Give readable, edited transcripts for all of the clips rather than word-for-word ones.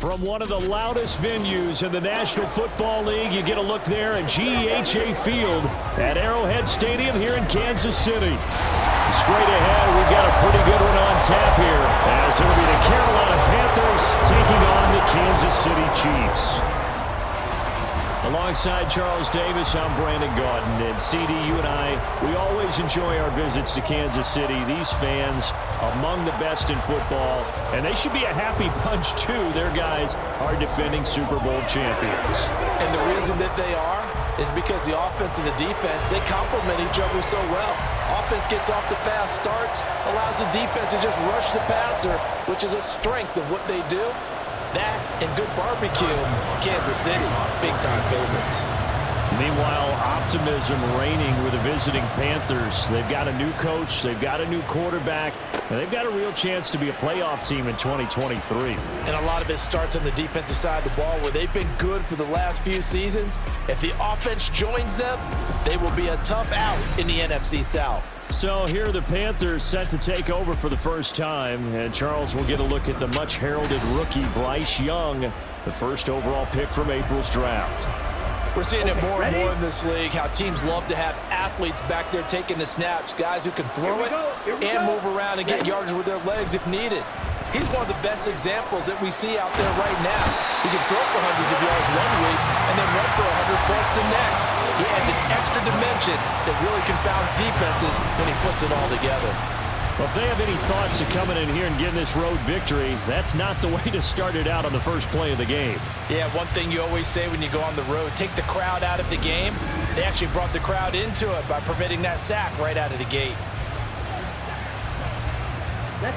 From one of the loudest venues in the National Football League, you get a look there at GEHA Field at Arrowhead Stadium here in Kansas City. Straight ahead, we've got a pretty good one on tap here, as it'll be the Carolina Panthers taking on the Kansas City Chiefs. Alongside Charles Davis, I'm Brandon Gaudin. And CD, you and I, we always enjoy our visits to Kansas City. These fans, among the best in football, and they should be a happy bunch too. Their guys are defending Super Bowl champions. And the reason that they are is because the offense and the defense, they complement each other so well. Offense gets off the fast starts, allows the defense to just rush the passer, which is a strength of what they do. That and good barbecue, Kansas City, big-time favorites. Meanwhile, optimism reigning with the visiting Panthers. They've got a new coach, they've got a new quarterback, and they've got a real chance to be a playoff team in 2023. And a lot of it starts on the defensive side of the ball, where they've been good for the last few seasons. If the offense joins them, they will be a tough out in the NFC South. So here are the Panthers set to take over for the first time, and Charles will get a look at the much-heralded rookie Bryce Young, the first overall pick from April's draft. We're seeing it more and more in this league, how teams love to have athletes back there taking the snaps, guys who can throw it and move around and get yardage with their legs if needed. He's one of the best examples that we see out there right now. He can throw for hundreds of yards one week and then run for 100 plus the next. He adds an extra dimension that really confounds defenses when he puts it all together. Well, if they have any thoughts of coming in here and getting this road victory, that's not the way to start it out on the first play of the game. Yeah, one thing you always say when you go on the road, take the crowd out of the game. They actually brought the crowd into it by permitting that sack right out of the gate.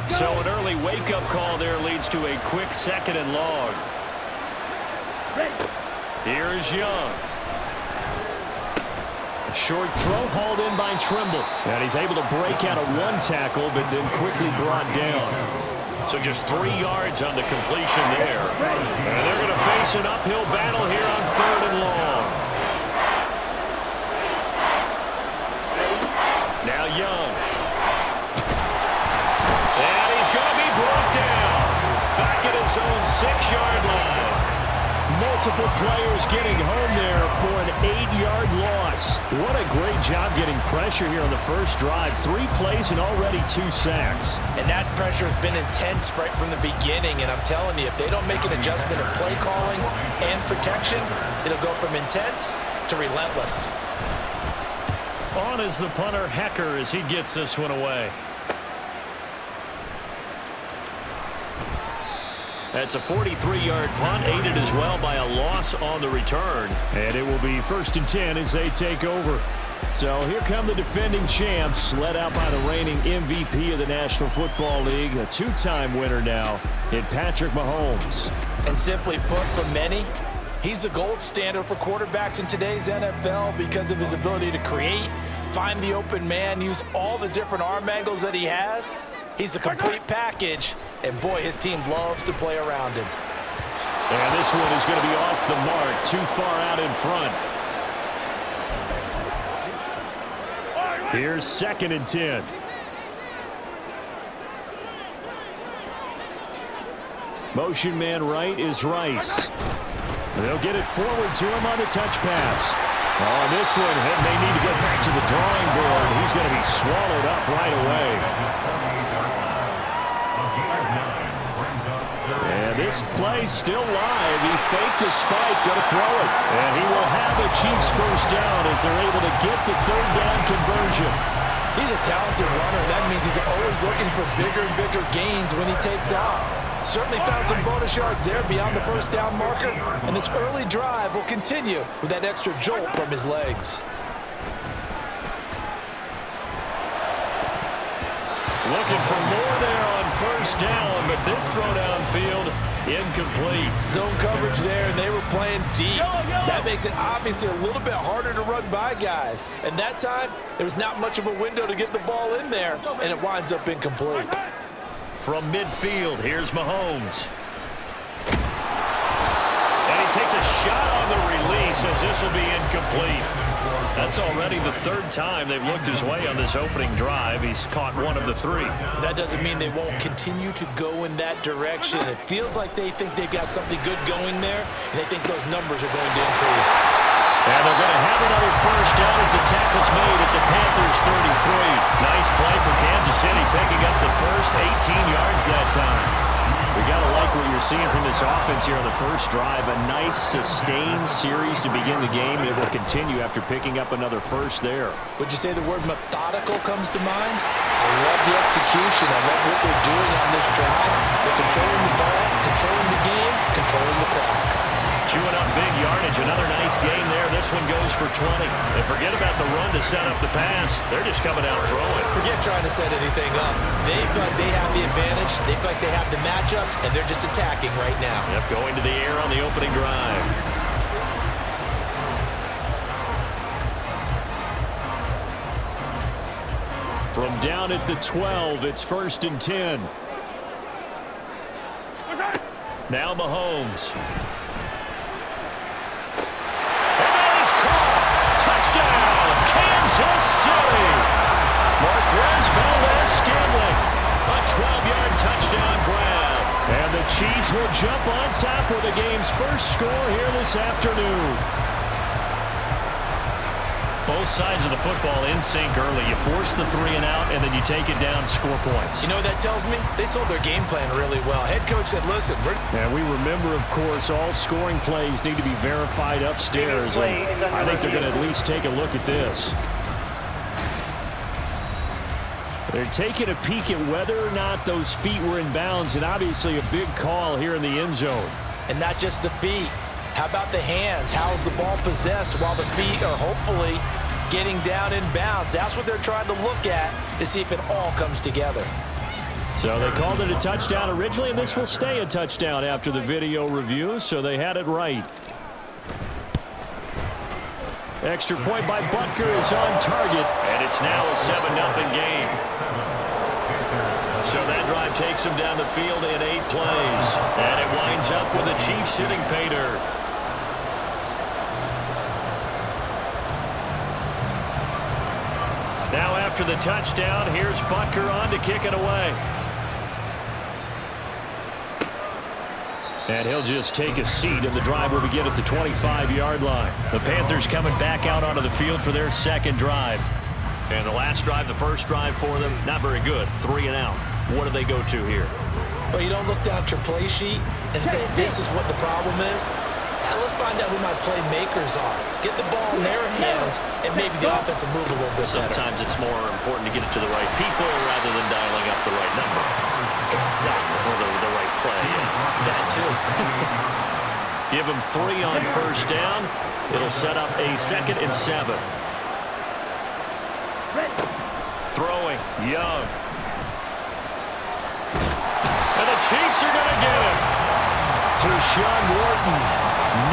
So an early wake-up call there leads to a quick 2nd and long. Here's Young. A short throw hauled in by Trimble. And he's able to break out of one tackle, but then quickly brought down. So just 3 yards on the completion there. And they're going to face an uphill battle here on 3rd and long. Now Young. And he's going to be brought down. Back at his own 6-yard line. Multiple players getting home there for an 8-yard loss. What a great job getting pressure here on the first drive. 3 plays and already 2 sacks. And that pressure has been intense right from the beginning. And I'm telling you, if they don't make an adjustment of play calling and protection, it'll go from intense to relentless. On is the punter Hecker as he gets this one away. That's a 43-yard punt, aided as well by a loss on the return. And it will be 1st and 10 as they take over. So here come the defending champs, led out by the reigning MVP of the National Football League, a 2-time winner now in Patrick Mahomes. And simply put, for many, he's the gold standard for quarterbacks in today's NFL because of his ability to create, find the open man, use all the different arm angles that he has. He's a complete package, and boy, his team loves to play around him. And this one is going to be off the mark, too far out in front. Here's 2nd and 10. Motion man right is Rice. They'll get it forward to him on the touch pass. On this one, he may need to go back to the drawing board. He's going to be swallowed up right away. And this play still live. He faked the spike, going to throw it. And he will have the Chiefs first down as they're able to get the 3rd down conversion. He's a talented runner. That means he's always looking for bigger and bigger gains when he takes off. Certainly found some bonus yards there beyond the 1st down marker. And this early drive will continue with that extra jolt from his legs. Looking for more there on 1st down, but this throw downfield, incomplete. Zone coverage there, and they were playing deep. That makes it obviously a little bit harder to run by guys. And that time, there was not much of a window to get the ball in there, and it winds up incomplete. From midfield, here's Mahomes. And he takes a shot on the release as this will be incomplete. That's already the third time they've looked his way on this opening drive. He's caught one of the three. That doesn't mean they won't continue to go in that direction. It feels like they think they've got something good going there, and they think those numbers are going to increase. And they're going to have another first down as the tackle's made at the Panthers 33. Nice play for Kansas City, picking up the first 18 yards that time. We got to like what you're seeing from this offense here on the first drive. A nice, sustained series to begin the game. It will continue after picking up another first there. Would you say the word methodical comes to mind? I love the execution. I love what they're doing on this drive. They're controlling the ball, controlling the game, controlling the clock. Chewing up big yardage. Another nice gain there. This one goes for 20. And forget about the run to set up the pass. They're just coming out throwing. Forget trying to set anything up. They feel like they have the advantage. They feel like they have the matchups, and they're just attacking right now. Yep, going to the air on the opening drive. From down at the 12, it's 1st and 10. Now Mahomes. Kansas City. Marquez Valdez-Scantling. A 12-yard touchdown grab. And the Chiefs will jump on top with the game's first score here this afternoon. Both sides of the football in sync early. You force the 3 and out, and then you take it down, score points. You know what that tells me? They sold their game plan really well. Head coach said, listen, and we remember, of course, all scoring plays need to be verified upstairs. And I think they're going to at least take a look at this. They're taking a peek at whether or not those feet were in bounds, and obviously a big call here in the end zone. And not just the feet. How about the hands? How's the ball possessed while the feet are hopefully getting down in bounds? That's what they're trying to look at to see if it all comes together. So they called it a touchdown originally, and this will stay a touchdown after the video review, so they had it right. Extra point by Butker is on target, and it's now a 7-0 game. So that drive takes him down the field in 8 plays, and it winds up with the Chiefs hitting pay dirt. Now after the touchdown, here's Butker on to kick it away. And he'll just take a seat, and the drive will begin at the 25-yard line. The Panthers coming back out onto the field for their second drive. And the last drive, the first drive for them, not very good. 3 and out. What do they go to here? Well, you don't look down at your play sheet and say, this is what the problem is. Now let's find out who my playmakers are. Get the ball in their hands, and maybe the offense will move a little bit better. Sometimes it's more important to get it to the right people rather than dialing up the right number. Exactly. For the right play. That too. Give them 3 on first down. It'll set up a 2nd and 7. Throwing, Young. And the Chiefs are going to get him. Tershawn Wharton,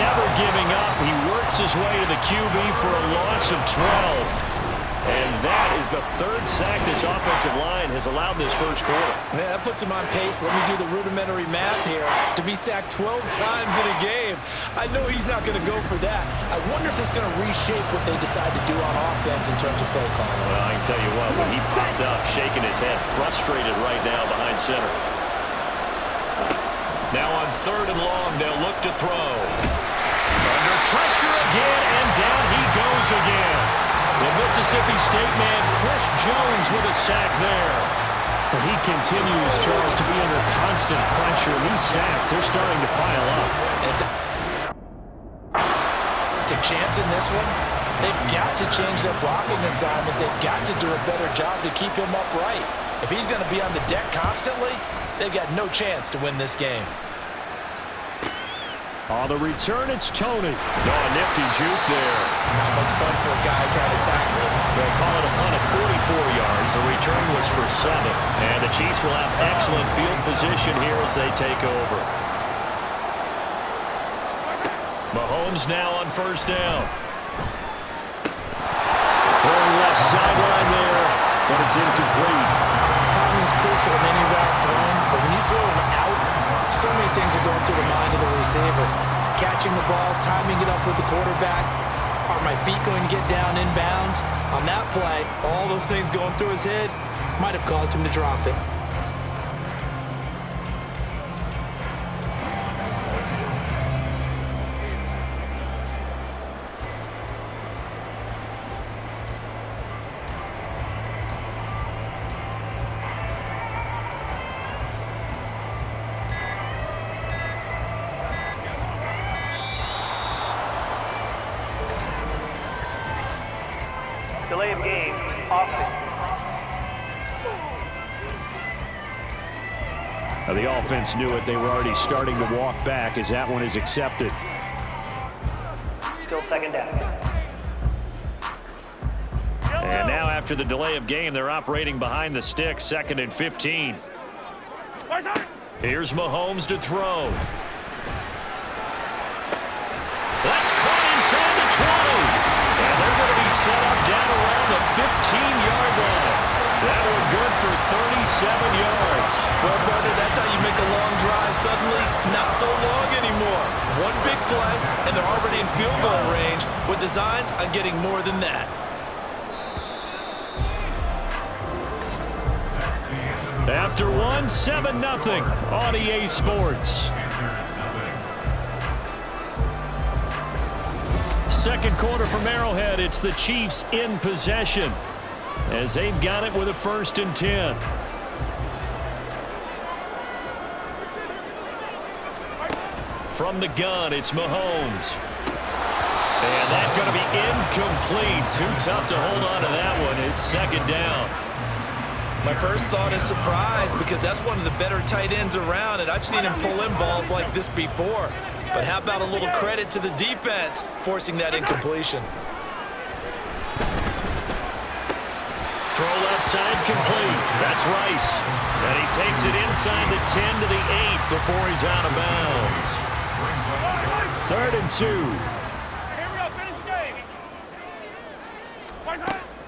never giving up. He works his way to the QB for a loss of 12. And that is the 3rd sack this offensive line has allowed this first quarter. Yeah, that puts him on pace. Let me do the rudimentary math here. To be sacked 12 times in a game, I know he's not going to go for that. I wonder if it's going to reshape what they decide to do on offense in terms of play calling. Well, I can tell you what, when he popped up, shaking his head, frustrated right now behind center. Now on 3rd and long, they'll look to throw. Under pressure again, and down he goes again. The Mississippi State man, Chris Jones, with a sack there. But he continues, Charles, to be under constant pressure. These sacks, they're starting to pile up. Take chance in this one. They've got to change their blocking assignments. They've got to do a better job to keep him upright. If he's going to be on the deck constantly, they've got no chance to win this game. On the return, it's Tony. Oh, a nifty juke there. Not much fun for a guy trying to tackle it. They'll call it a punt of 44 yards. The return was for 7. And the Chiefs will have excellent field position here as they take over. Mahomes now on first down. Throwing left sideline there, but it's incomplete. Timing is crucial in any route thrown, but when you throw an out, so many things are going through the mind of the receiver. Catching the ball, timing it up with the quarterback. Are my feet going to get down in bounds? On that play, all those things going through his head might have caused him to drop it. Delay of game, offense. Now, the offense knew it. They were already starting to walk back as that one is accepted. Still second down. And now after the delay of game, they're operating behind the sticks, 2nd and 15. Here's Mahomes to throw. That's caught inside the 20. And they're going to be set up down around the 15-yard line. That one good for 37 yards. Well, brother, that's how you make a long drive suddenly not so long anymore. One big play, and they're already in field goal range with designs on getting more than that. After one, 7-0 on EA Sports. Second quarter from Arrowhead. It's the Chiefs in possession as they've got it with a 1st and 10. From the gun, it's Mahomes. And that's going to be incomplete. Too tough to hold on to that one. It's 2nd down. My first thought is surprise because that's one of the better tight ends around, and I've seen him pull in balls like this before. But how about a little credit to the defense forcing that incompletion? Throw left side complete. That's Rice. And he takes it inside the 10 to the 8 before he's out of bounds. 3rd and 2.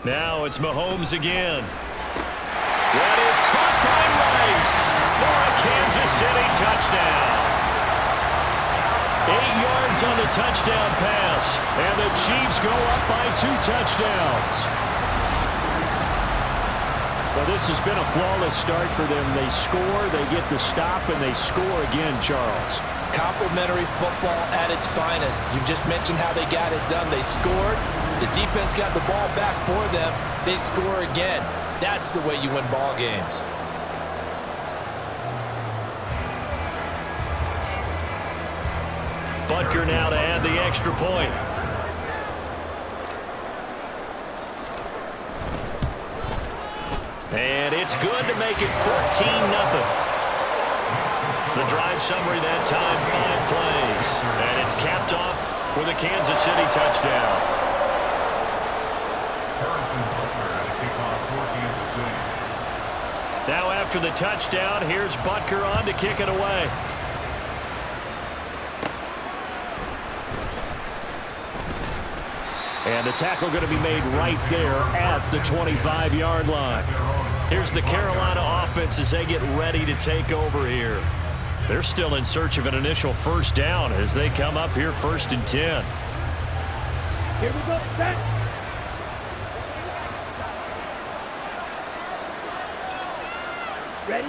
Now it's Mahomes again. That is caught by Rice for a Kansas City touchdown. 8 yards on the touchdown pass, and the Chiefs go up by 2 touchdowns. Well, this has been a flawless start for them. They score, they get the stop, and they score again, Charles. Complimentary football at its finest. You just mentioned how they got it done. They scored. The defense got the ball back for them. They score again. That's the way you win ball games. Butker now to add the extra point. And it's good to make it 14-0. The drive summary that time, 5 plays. And it's capped off with a Kansas City touchdown. Now after the touchdown, here's Butker on to kick it away. And the tackle going to be made right there at the 25-yard line. Here's the Carolina offense as they get ready to take over here. They're still in search of an initial 1st down as they come up here 1st and 10. Here we go, set. Ready?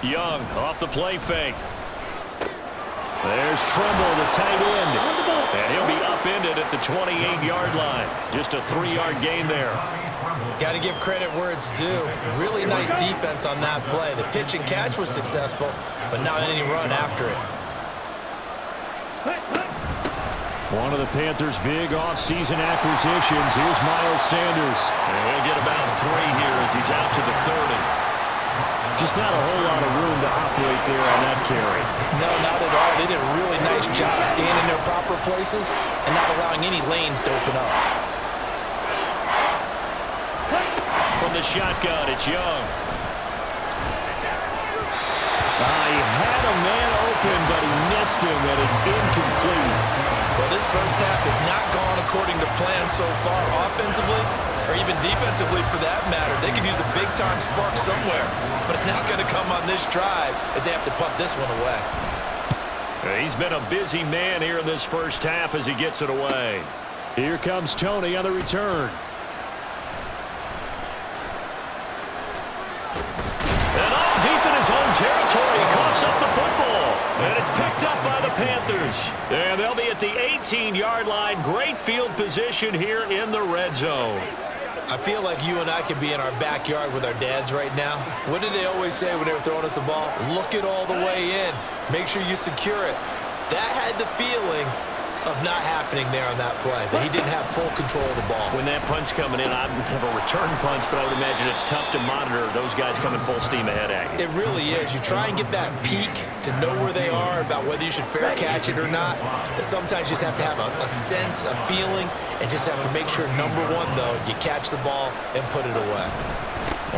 Young off the play fake. There's Trumbull, the tight end. And he'll be upended at the 28-yard line. Just a 3-yard gain there. Got to give credit where it's due. Really nice defense on that play. The pitch and catch was successful, but not any run after it. One of the Panthers' big offseason acquisitions. Here's Miles Sanders. And he'll get about 3 here as he's out to the 30. Just not a whole lot of room to operate there on that carry. No, not at all. They did a really nice job standing in their proper places and not allowing any lanes to open up. From the shotgun, it's Young. He had a man open, but he missed him, and it's incomplete. Well, this first half has not gone according to plan so far offensively, or even defensively for that matter. They could use a big-time spark somewhere, but it's not going to come on this drive as they have to punt this one away. He's been a busy man here in this first half as he gets it away. Here comes Tony on the return. And all deep in his own territory, he coughs up the football. And it's picked up by the Panthers. And they'll be at the 18-yard line. Great field position here in the red zone. I feel like you and I could be in our backyard with our dads right now. What did they always say when they were throwing us the ball? Look it all the way in. Make sure you secure it. That had the feeling of not happening there on that play, but he didn't have full control of the ball. When that punt's coming in, I have a return punch, but I would imagine it's tough to monitor those guys coming full steam ahead at you. It really is. You try and get that peek to know where they are, about whether you should fair catch it or not, but sometimes you just have to have a sense, a feeling, and just have to make sure, number one, though, you catch the ball and put it away.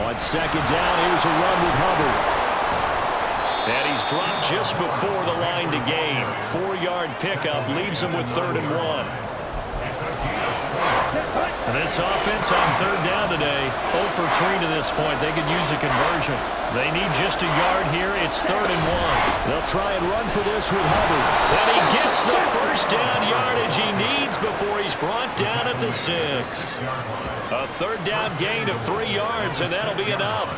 On second down, here's a run with Hubbard. And he's dropped just before the line to gain. 4-yard pickup leaves him with 3rd and 1. And this offense on 3rd down today, 0 for 3 to this point. They could use a conversion. They need just a yard here. It's 3rd and 1. They'll try and run for this with Hubbard. And he gets the first down yardage he needs before he's brought down at the 6. A 3rd down gain of 3 yards, and that'll be enough.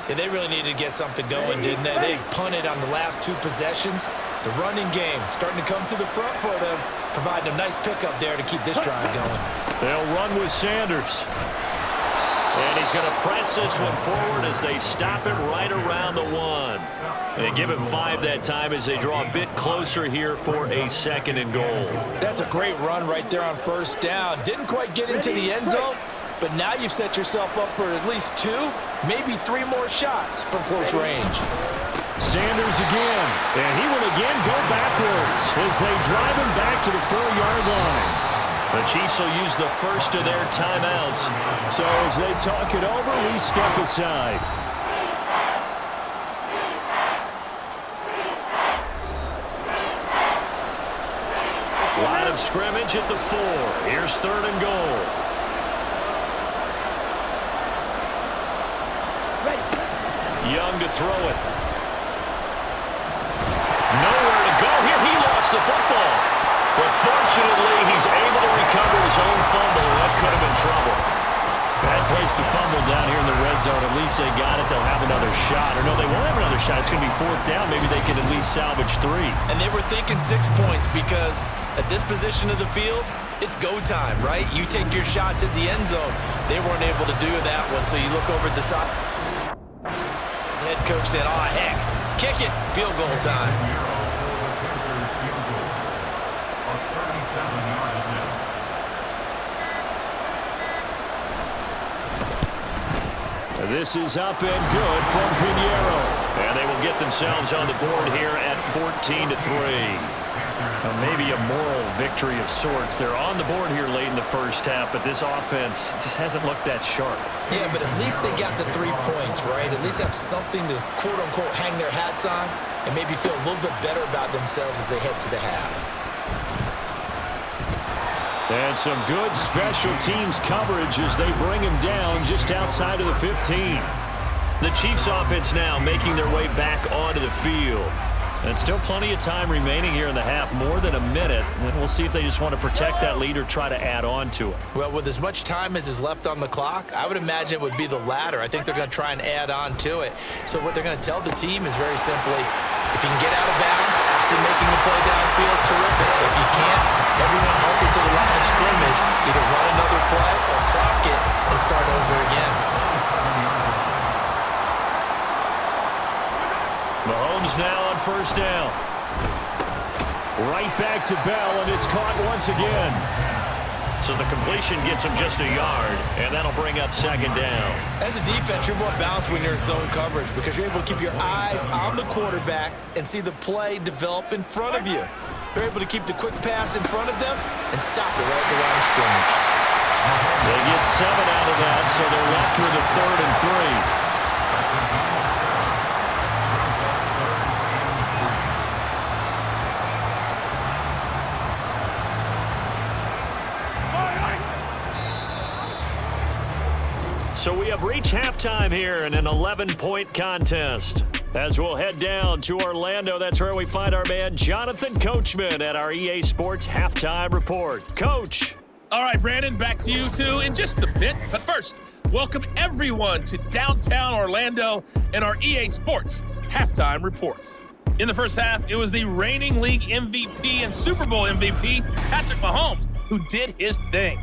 Yeah, they really needed to get something going, didn't they? They punted on the last 2 possessions. The running game starting to come to the front for them, providing a nice pickup there to keep this drive going. They'll run with Sanders. And he's going to press this one forward as they stop it right around the 1. They give him 5 that time as they draw a bit closer here for a 2nd and goal. That's a great run right there on 1st down. Didn't quite get into the end zone, but now you've set yourself up for at least 2, maybe 3 more shots from close range. Sanders again, and he will again go backwards as they drive him back to the 4-yard line. The Chiefs will use the first of their timeouts. So as they talk it over, we step aside. Line of scrimmage at the 4. Here's 3rd and goal. Young to throw it. Nowhere to go here. He lost the football. But fortunately, he's able to recover his own fumble. That could have been trouble. Bad place to fumble down here in the red zone. At least they got it. They'll have another shot. Or no, they won't have another shot. It's going to be 4th down. Maybe they can at least salvage 3. And they were thinking 6 points because at this position of the field, it's go time, right? You take your shots at the end zone. They weren't able to do that one, so you look over at the side. Head coach said, oh, heck, kick it, field goal time. This is up and good from Pinheiro. And they will get themselves on the board here at 14-3. Maybe a moral victory of sorts. They're on the board here late in the first half, but this offense just hasn't looked that sharp. Yeah, but at least they got the 3 points, right? At least have something to, quote-unquote, hang their hats on and maybe feel a little bit better about themselves as they head to the half. And some good special teams coverage as they bring him down just outside of the 15. The Chiefs offense now making their way back onto the field. And still plenty of time remaining here in the half, more than a minute. And we'll see if they just want to protect that lead or try to add on to it. Well, with as much time as is left on the clock, I would imagine it would be the latter. I think they're going to try and add on to it. So what they're going to tell the team is very simply, if you can get out of bounds after making the play downfield, terrific. If you can't, everyone hustle to the line of scrimmage, either run another play or clock it and start over again. Mahomes now on 1st down. Right back to Bell, and it's caught once again. So the completion gets him just a yard, and that'll bring up 2nd down. As a defense, you're more balanced when you're in zone coverage because you're able to keep your eyes on the quarterback and see the play develop in front of you. They're able to keep the quick pass in front of them and stop it right at the line of scrimmage. They get 7 out of that, so they're left with a 3rd and 3. So we have reached halftime here in an 11-point contest. As we'll head down to Orlando, that's where we find our man Jonathan Coachman at our EA Sports Halftime Report. Coach, All right, Brandon, back to you two in just a bit. But first, welcome everyone to downtown Orlando and our EA Sports halftime reports. In the first half, it was the reigning league MVP and Super Bowl MVP, Patrick Mahomes, who did his thing.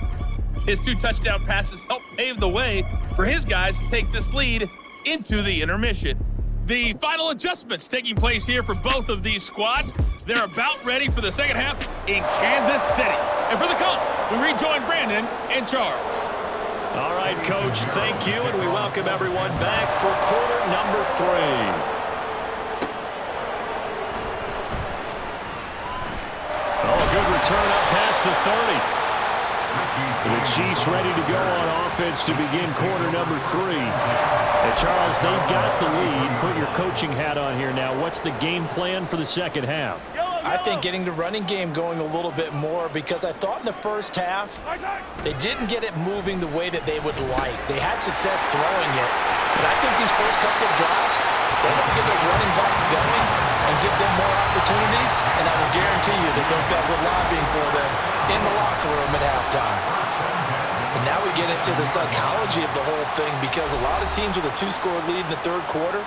His 2 touchdown passes helped pave the way for his guys to take this lead into the intermission. The final adjustments taking place here for both of these squads. They're about ready for the second half in Kansas City. And for the call, we rejoin Brandon and Charles. All right, Coach, thank you, and we welcome everyone back for quarter number 3. Oh, good return up past the 30. The Chiefs ready to go on offense to begin quarter number 3. And Charles, they've got the lead. Put your coaching hat on here now. What's the game plan for the second half? I think getting the running game going a little bit more, because I thought in the first half they didn't get it moving the way that they would like. They had success throwing it, but I think these first couple of drives, they're going to get those running backs going and give them more opportunities, and I will guarantee you that those guys are lobbying for them in the locker room at halftime. And now we get into the psychology of the whole thing, because a lot of teams with a 2-score lead in the third quarter,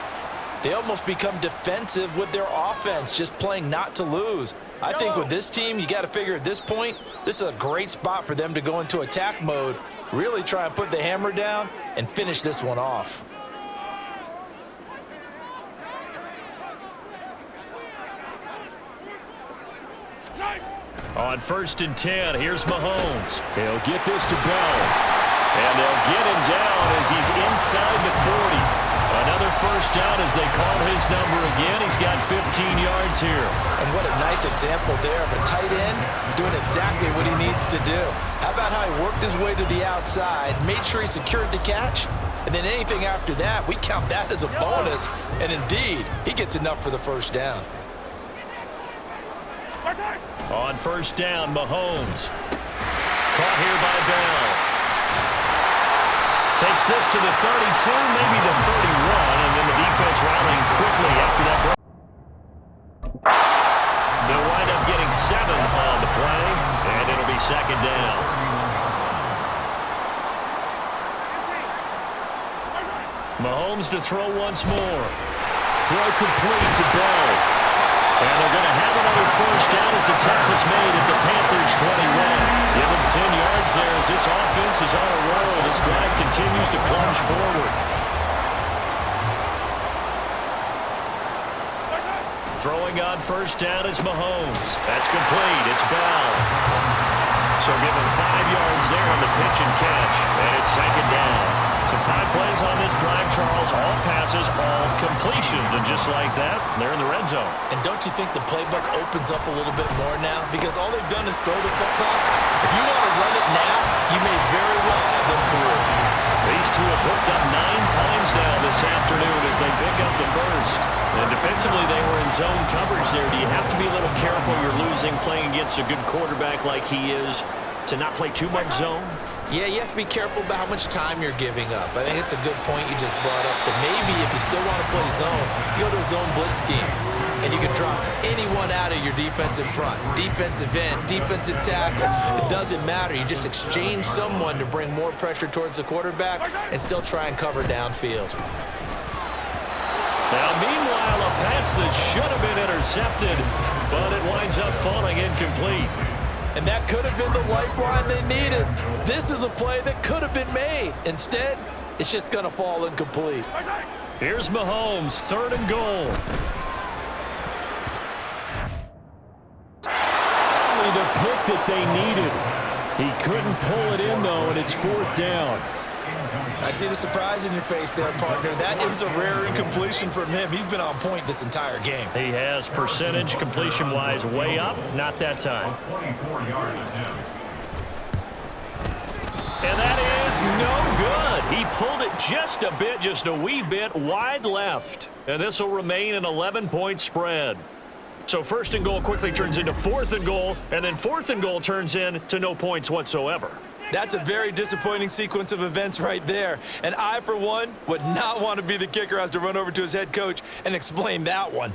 they almost become defensive with their offense, just playing not to lose. I think with this team, you got to figure at this point, this is a great spot for them to go into attack mode, really try and put the hammer down and finish this one off. On 1st and 10, here's Mahomes. He'll get this to Bell. And they'll get him down as he's inside the 40. Another first down as they call his number again. He's got 15 yards here. And what a nice example there of a tight end doing exactly what he needs to do. How about how he worked his way to the outside, made sure he secured the catch, and then anything after that, we count that as a bonus. And indeed, he gets enough for the first down. On 1st down, Mahomes. Caught here by Bell. Takes this to the 32, maybe the 31, and then the defense rallying quickly after that break. They'll wind up getting 7 on the play, and it'll be second down. Mahomes to throw once more. Throw complete to Bell. And they're going to have another first down as the tackle's made at the Panthers' 21. Give them 10 yards there as this offense is on a roll. This drive continues to plunge forward. Throwing on first down is Mahomes. That's complete. It's Bell. So give him 5 yards there on the pitch and catch. And it's second down. So 5 plays on this drive, Charles. All passes, all completions. And just like that, they're in the red zone. And don't you think the playbook opens up a little bit more now? Because all they've done is throw the football. If you want to run it now, you may very well have them fooled. These two have hooked up 9 times now this afternoon as they pick up the first. And defensively, they were in zone coverage there. Do you have to be a little careful you're losing playing against a good quarterback like he is to not play too much zone? Yeah, you have to be careful about how much time you're giving up. I think it's a good point you just brought up. So maybe if you still want to play zone, you go to a zone blitz scheme. And you can drop anyone out of your defensive front. Defensive end, defensive tackle. It doesn't matter. You just exchange someone to bring more pressure towards the quarterback and still try and cover downfield. Now, meanwhile, a pass that should have been intercepted, but it winds up falling incomplete. And that could have been the lifeline they needed. This is a play that could have been made. Instead, it's just going to fall incomplete. Here's Mahomes, 3rd and goal. Only the pick that they needed. He couldn't pull it in, though, and it's 4th down. I see the surprise in your face there, partner. That is a rare incompletion from him. He's been on point this entire game. He has percentage completion-wise way up. Not that time. And that is no good. He pulled it just a bit, just a wee bit wide left. And this will remain an 11-point spread. So 1st and goal quickly turns into 4th and goal, and then 4th and goal turns into no points whatsoever. That's a very disappointing sequence of events right there. And I, for one, would not want to be the kicker has to run over to his head coach and explain that one.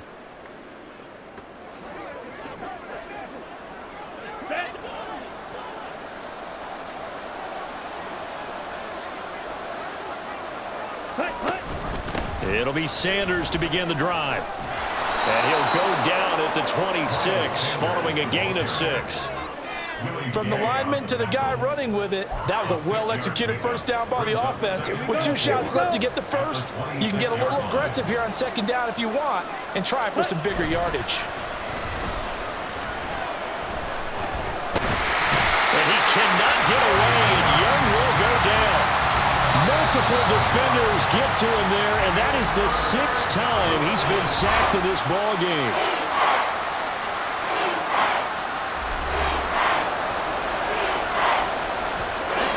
It'll be Sanders to begin the drive. And he'll go down at the 26 following a gain of 6. From the lineman to the guy running with it, that was a well-executed first down by the offense. With 2 shots left to get the first, you can get a little aggressive here on second down if you want and try for some bigger yardage. And he cannot get away, and Young will go down. Multiple defenders get to him there, and that is the 6th time he's been sacked in this ball game.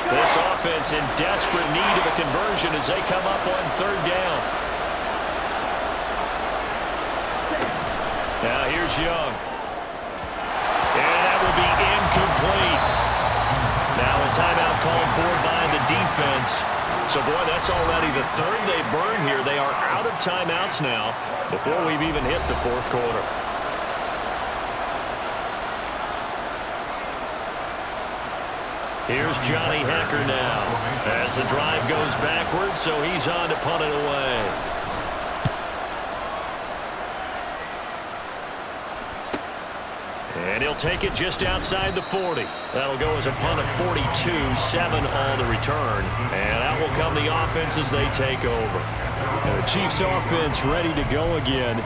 This offense in desperate need of a conversion as they come up on 3rd down. Now here's Young. And that will be incomplete. Now a timeout called for by the defense. So, boy, that's already the 3rd they've burned here. They are out of timeouts now before we've even hit the 4th quarter. Here's Johnny Hecker now as the drive goes backwards, so he's on to punt it away. And he'll take it just outside the 40. That'll go as a punt of 42, 7 on the return. And out will come the offense as they take over. And the Chiefs offense ready to go again.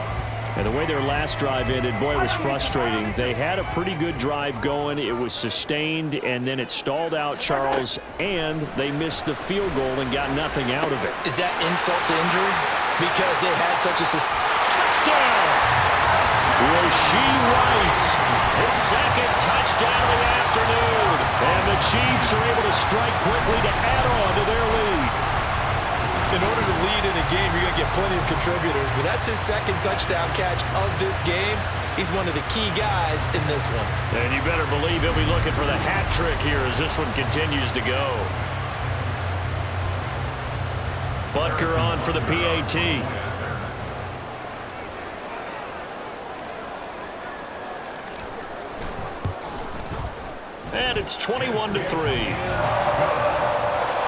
And the way their last drive ended, boy, it was frustrating. They had a pretty good drive going. It was sustained, and then it stalled out, Charles, and they missed the field goal and got nothing out of it. Is that insult to injury? Because they had such a touchdown! Rashee Rice, his 2nd touchdown of the afternoon. And the Chiefs are able to strike quickly to add on to their lead. In order to lead in a game, you're going to get plenty of contributors, but that's his 2nd touchdown catch of this game. He's one of the key guys in this one. And you better believe he'll be looking for the hat trick here as this one continues to go. Butker on for the PAT. And it's 21-3.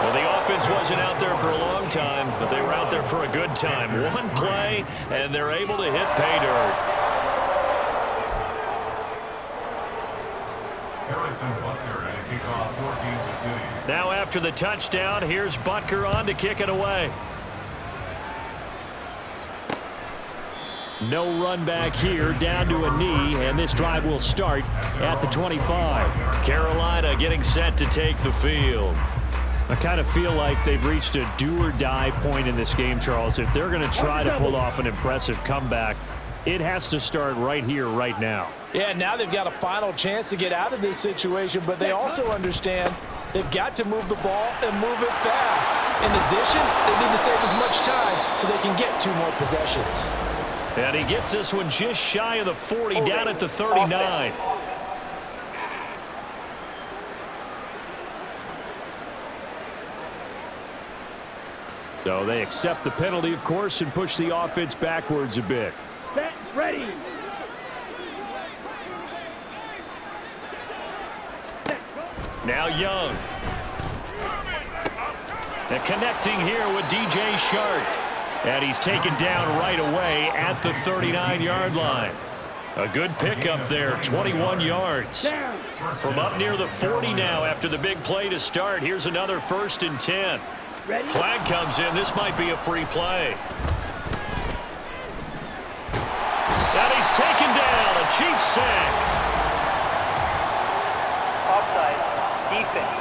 Well, the offense wasn't out there for a long time, but they were out there for a good time. One play, and they're able to hit pay dirt. Now after the touchdown, here's Butker on to kick it away. No run back here, down to a knee, and this drive will start at the 25. Carolina getting set to take the field. I kind of feel like they've reached a do-or-die point in this game, Charles. If they're going to try to pull off an impressive comeback, it has to start right here, right now. Yeah, now they've got a final chance to get out of this situation, but they also understand they've got to move the ball and move it fast. In addition, they need to save as much time so they can get 2 more possessions. And he gets this one just shy of the 40, down at the 39. So they accept the penalty, of course, and push the offense backwards a bit. Set, ready. Now Young. And connecting here with DJ Shark. And he's taken down right away at the 39-yard line. A good pickup there, 21 yards. From up near the 40 now after the big play to start. Here's another 1st and 10. Flag comes in. This might be a free play. And he's taken down. A Chiefs sack. Offside. Defense.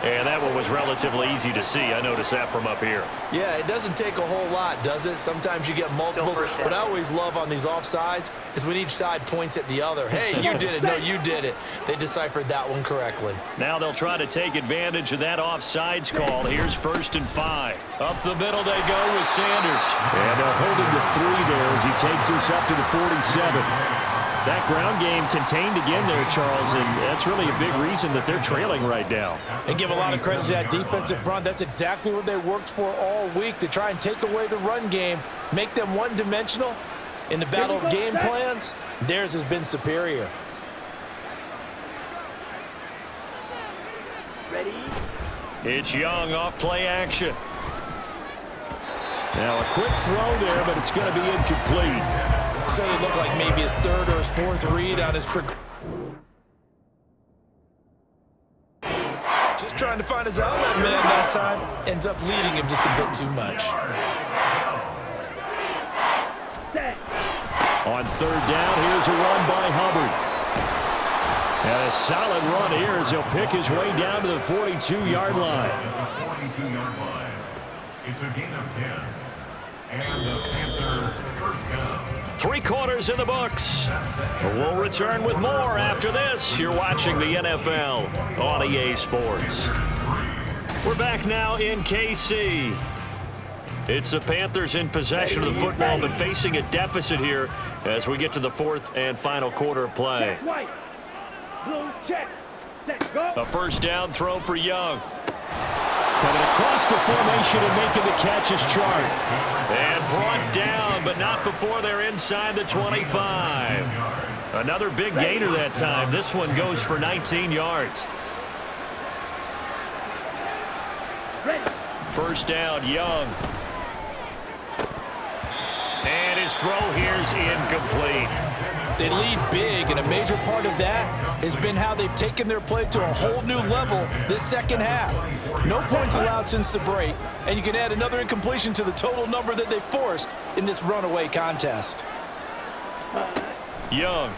And that one was relatively easy to see. I noticed that from up here. Yeah, it doesn't take a whole lot, does it? Sometimes you get multiples. What I always love on these offsides is when each side points at the other. Hey, you did it. No, you did it. They deciphered that one correctly. Now they'll try to take advantage of that offsides call. Here's 1st and 5. Up the middle they go with Sanders. And they'll hold him to 3 there as he takes us up to the 47. That ground game contained again there, Charles, and that's really a big reason that they're trailing right now. And give a lot of credit to that defensive front. That's exactly what they worked for all week, to try and take away the run game, make them one-dimensional. In the battle of game plans, theirs has been superior. Ready. It's Young off play action. Now a quick throw there, but it's going to be incomplete. So it looked like maybe his third or his fourth read on his just trying to find his outlet man that time. Ends up leading him just a bit too much. On third down, here's a run by Hubbard. And a solid run here as he'll pick his way down to the 42-yard line. It's a gain of 10. And the Panthers first down. 3 quarters in the books. We'll return with more after this. You're watching the NFL on EA Sports. We're back now in KC. It's the Panthers in possession of the football, but facing a deficit here as we get to the 4th and final quarter of play. A first down throw for Young. Coming across the formation and making the catch is Chark. And brought down, but not before they're inside the 25. Another big gainer that time. This one goes for 19 yards. First down, Young. And his throw here's incomplete. They lead big, and a major part of that has been how they've taken their play to a whole new level this second half. No points allowed since the break, and you can add another incompletion to the total number that they forced in this runaway contest. Young.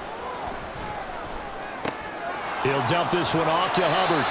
He'll dump this one off to Hubbard.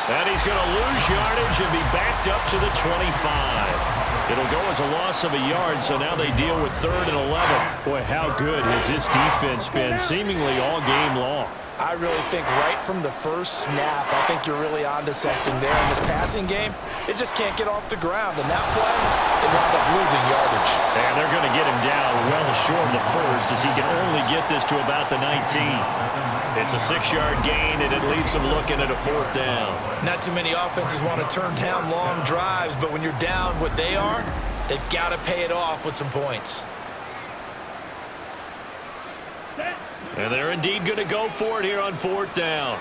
And he's going to lose yardage and be backed up to the 25. It'll go as a loss of a yard, so now they deal with 3rd and 11. Boy, how good has this defense been seemingly all game long? I really think right from the first snap, I think you're really onto something there in this passing game. It just can't get off the ground, and that play, they wound up losing yardage. And they're going to get him down well short of the first as he can only get this to about the 19. It's a 6-yard gain, and it leaves them looking at a 4th down. Not too many offenses want to turn down long drives, but when you're down what they are, they've got to pay it off with some points. And they're indeed going to go for it here on 4th down.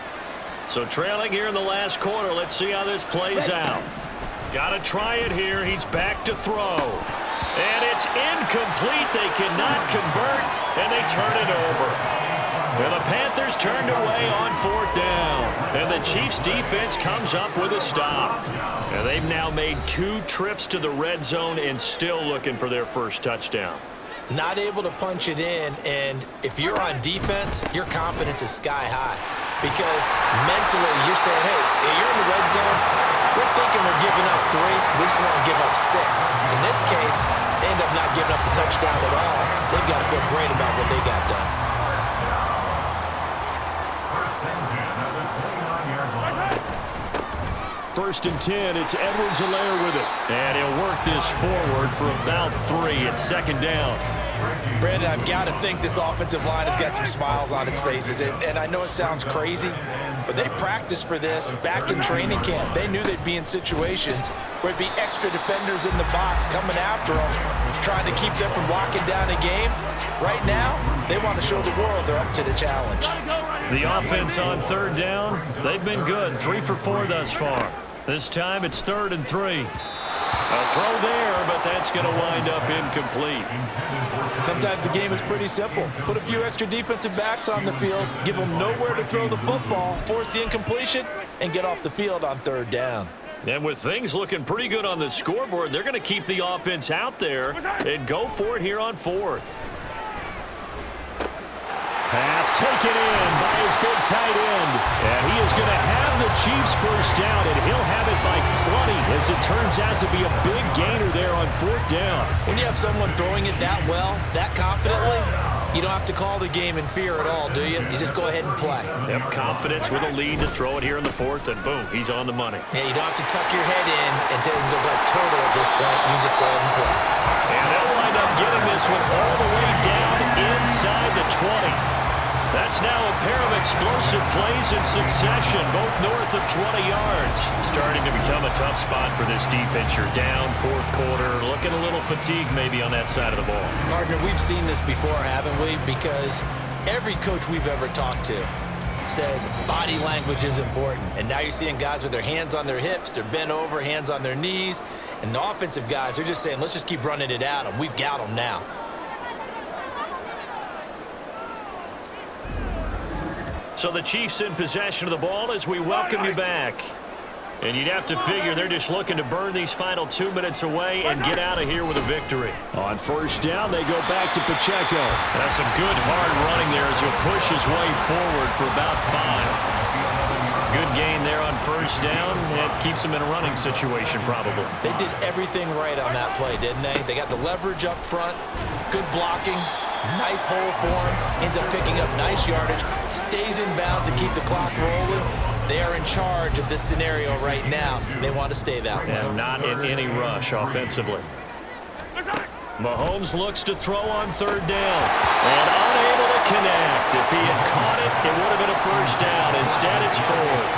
So trailing here in the last quarter, let's see how this plays out. Got to try it here. He's back to throw. And it's incomplete. They cannot convert, and they turn it over. And the Panthers turned away on 4th down. And the Chiefs' defense comes up with a stop. And they've now made 2 trips to the red zone and still looking for their first touchdown. Not able to punch it in, and if you're on defense, your confidence is sky high. Because mentally, you're saying, hey, you're in the red zone, we're thinking we're giving up 3, we just want to give up 6. In this case, they end up not giving up the touchdown at all. They've got to feel great about what they got done. First and 10, it's Edwards-Helaire with it. And he'll work this forward for about 3 at 2nd down. Brandon, I've got to think this offensive line has got some smiles on its faces. And I know it sounds crazy, but they practiced for this back in training camp. They knew they'd be in situations where it'd be extra defenders in the box coming after them, trying to keep them from locking down a game. Right now, they want to show the world they're up to the challenge. The offense on 3rd down, they've been good. 3 for 4 thus far. This time it's 3rd and 3. A throw there, but that's going to wind up incomplete. Sometimes the game is pretty simple. Put a few extra defensive backs on the field, give them nowhere to throw the football, force the incompletion, and get off the field on 3rd down. And with things looking pretty good on the scoreboard, they're going to keep the offense out there and go for it here on 4th. Pass taken in by his big tight end. And he is going to have the Chiefs first down, and he'll have it by plenty as it turns out to be a big gainer there on 4th down. When you have someone throwing it that well, that confidently, you don't have to call the game in fear at all, do you? You just go ahead and play. Yep, confidence with a lead to throw it here in the 4th, and boom, he's on the money. Yeah, you don't have to tuck your head in and look like turtle at this point. You can just go ahead and play. And they'll wind up getting this one all the way down inside the 20. That's now a pair of explosive plays in succession, both north of 20 yards. Starting to become a tough spot for this defense. You're down 4th quarter, looking a little fatigued maybe on that side of the ball. Partner, we've seen this before, haven't we? Because every coach we've ever talked to says body language is important. And now you're seeing guys with their hands on their hips, they're bent over, hands on their knees. And the offensive guys, they're just saying, let's just keep running it at them. We've got them now. So the Chiefs in possession of the ball as we welcome you back. And you'd have to figure they're just looking to burn these final 2 minutes away and get out of here with a victory. On first down, they go back to Pacheco. That's some good hard running there as he'll push his way forward for about 5. Good gain there on first down. It keeps them in a running situation probably. They did everything right on that play, didn't they? They got the leverage up front, good blocking, nice hole for him, ends up picking up nice yardage, stays in bounds to keep the clock rolling. They are in charge of this scenario right now. They want to stay that way. And not in any rush offensively. Mahomes looks to throw on third down. And unable to connect. If he had caught it, it would have been a first down. Instead, it's fourth.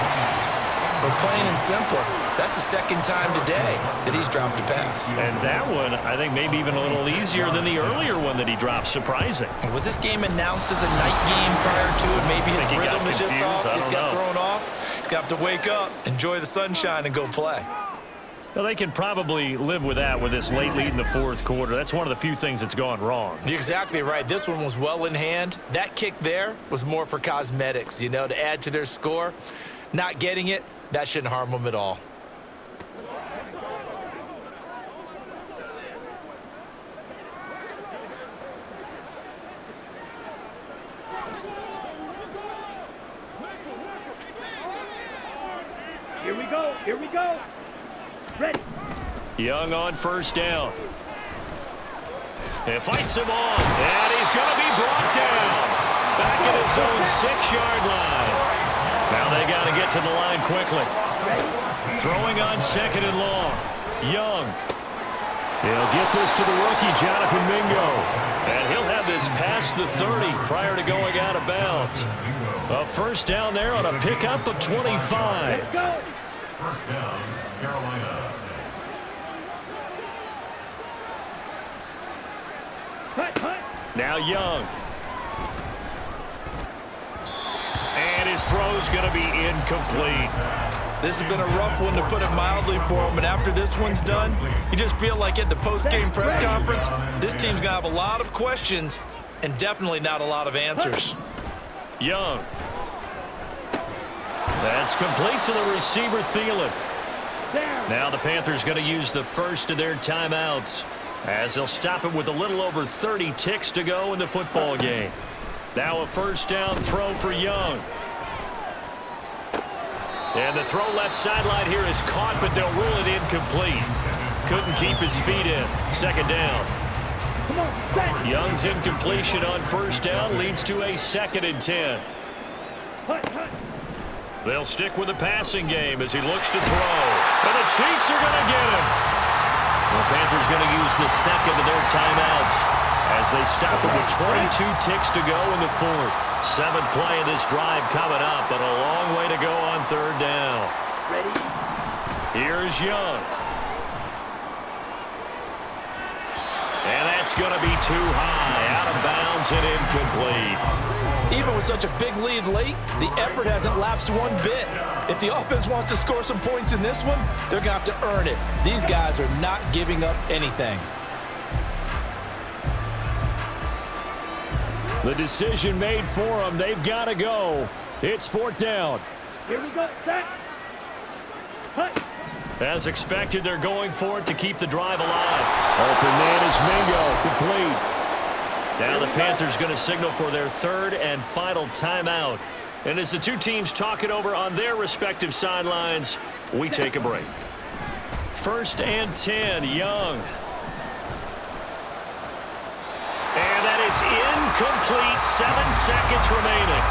But plain and simple, that's the second time today that he's dropped a pass. And that one, I think, maybe even a little easier than the earlier one that he dropped. Surprising. Was this game announced as a night game prior to it? Maybe his rhythm is just off. He's got thrown off. He's got to wake up, enjoy the sunshine, and go play. Well, they can probably live with that with this late lead in the fourth quarter. That's one of the few things that's gone wrong. You're exactly right. This one was well in hand. That kick there was more for cosmetics, you know, to add to their score. Not getting it, that shouldn't harm them at all. Here we go. Here we go. Ready. Young on first down. It fights him on, and he's going to be brought down. Back at his own 6-yard line. Now they got to get to the line quickly. Throwing on second and long. Young. He'll get this to the rookie, Jonathan Mingo. And he'll have this past the 30 prior to going out of bounds. A first down there on a pickup of 25. First down, Carolina. Now Young. And his throw's going to be incomplete. This has been a rough one, to put it mildly, for him. And after this one's done, you just feel like at the post-game press conference, this team's going to have a lot of questions and definitely not a lot of answers. Young. That's complete to the receiver, Thielen. Now the Panthers going to use the first of their timeouts as they'll stop it with a little over 30 ticks to go in the football game. Now a first down throw for Young. And the throw left sideline here is caught, but they'll rule it incomplete. Couldn't keep his feet in. Second down. Young's incompletion on first down leads to a 2nd and 10. They'll stick with the passing game as he looks to throw. And the Chiefs are going to get him. The Panthers going to use the second of their timeouts as they stop it with 22 ticks to go in the fourth. 7th play of this drive coming up, but a long way to go on third down. Here's Young. And that's going to be too high, out of bounds and incomplete. Even with such a big lead late, the effort hasn't lapsed one bit. If the offense wants to score some points in this one, they're going to have to earn it. These guys are not giving up anything. The decision made for them. They've got to go. It's 4th down. Here we go. Set. Cut. As expected, they're going for it to keep the drive alive. Open man is Mingo, complete. Now the Panthers going to signal for their 3rd and final timeout. And as the two teams talk it over on their respective sidelines, we take a break. 1st and 10, Young. And that is incomplete. 7 seconds remaining.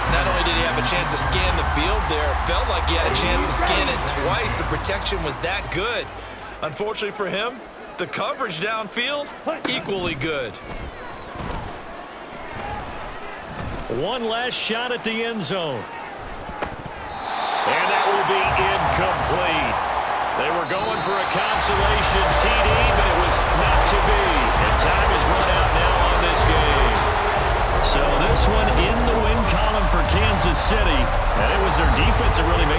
Not only did he have a chance to scan the field there, felt like he had a chance to scan it twice. The protection was that good. Unfortunately for him, the coverage downfield, equally good. One last shot at the end zone. And that will be incomplete. They were going for a consolation TD, but it was not to be. And time is run out now on this game. So this one in the win column for Kansas City, and it was their defense that really made